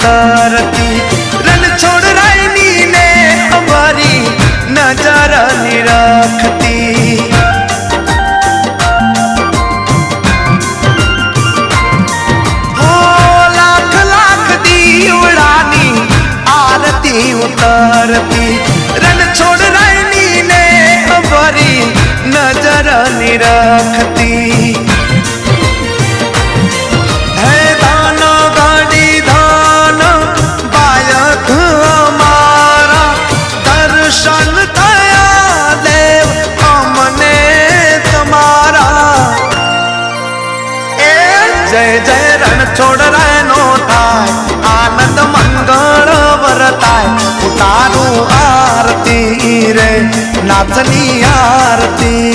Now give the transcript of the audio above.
उतरती रण छोड़ रायनी ने हमारी नजर नहीं रखती। हो लाख लाख दीवड़ानी आरती उतरती रण छोड़ रायनी ने हमारी नजर नहीं रखती। जय जय रण छोड़ रहनो थाय आनंद मंगल वरताय उतारू आरती रे नाचनी आरती।